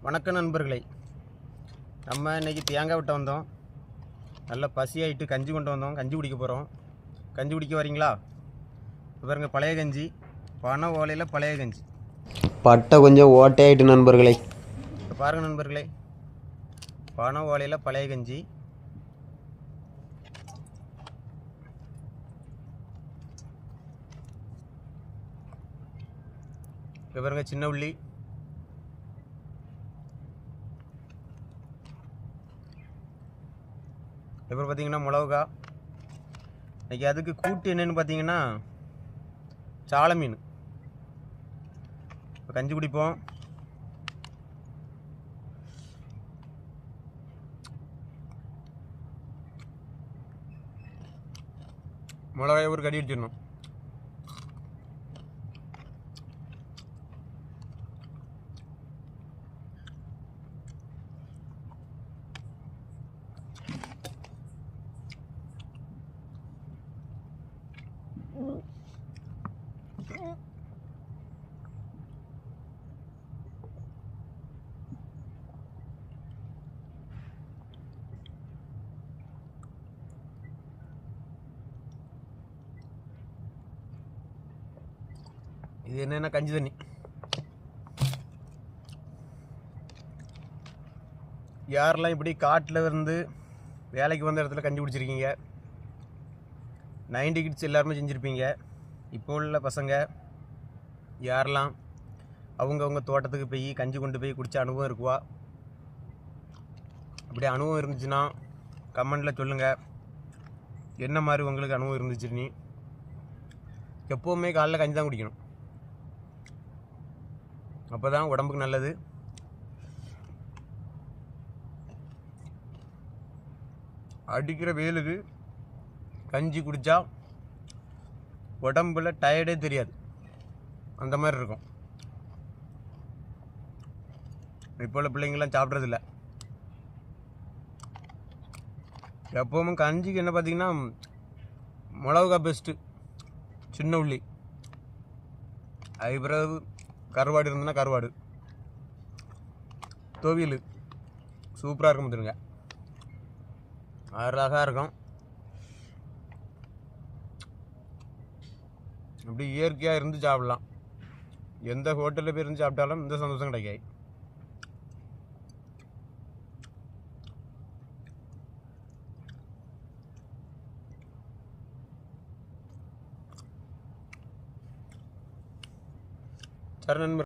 வணக்கம் நண்பர்களே. நம்ம இன்றைக்கி தேங்காய் விட்ட வந்தோம். நல்லா பசியாயிட்டு கஞ்சி கொண்டு வந்தோம். கஞ்சி குடிக்க போகிறோம். கஞ்சி குடிக்க வரீங்களா? பாருங்க, பழைய கஞ்சி, பனை ஓலையில் பழைய கஞ்சி. பட்டை கொஞ்சம் ஓட்டையாயிட்டு நண்பர்களே. இப்போ பாருங்கள் நண்பர்களே, பனை ஓலையில் பழைய கஞ்சி. இப்போ பாருங்க, சின்ன உள்ளி, அப்புறம் பார்த்தீங்கன்னா மிளகா. இன்றைக்கி அதுக்கு கூட்டு என்னென்னு பார்த்தீங்கன்னா சால மீன். இப்போ கஞ்சி குடிப்போம். மிளகாயை ஒரு கடி அடிச்சிடணும். இது என்னென்ன கஞ்சி தண்ணி. யாரெல்லாம் இப்படி காட்டில் இருந்து வேலைக்கு வந்த இடத்துல கஞ்சி குடிச்சிருக்கீங்க? 90 கிட்ஸ் எல்லாருமே செஞ்சுருப்பீங்க. இப்போ உள்ள பசங்க யாரெல்லாம் அவங்கவுங்க தோட்டத்துக்கு போய் கஞ்சி கொண்டு போய் குடித்த அனுபவம் இருக்குவா? அப்படி அனுபவம் இருந்துச்சுன்னா கமெண்டில் சொல்லுங்கள். என்ன மாதிரி உங்களுக்கு அனுபவம் இருந்துச்சுன்னு. எப்போவுமே காலைல கஞ்சி தான் குடிக்கணும். அப்போ தான் உடம்புக்கு நல்லது. அடிக்கிற வெயிலுக்கு கஞ்சி குடித்தா உடம்புல டயர்டே தெரியாது, அந்த மாதிரி இருக்கும். இப்போ உள்ள பிள்ளைங்கள்லாம் சாப்பிட்றதில்ல. எப்போவும் கஞ்சிக்கு என்ன பார்த்தீங்கன்னா மிளகா பெஸ்ட்டு, சின்ன உள்ளி, அது பிறகு கருவாடு இருந்ததுன்னா கருவாடு, துவையல் சூப்பராக இருக்கும். பார்த்துருங்க, அழகாக இருக்கும். அப்படி இயற்கையாக இருந்து சாப்பிடலாம். எந்த ஹோட்டலில் போய் இருந்து சாப்பிட்டாலும் இந்த சந்தோஷம் கிடைக்காது. சரி நண்பர்.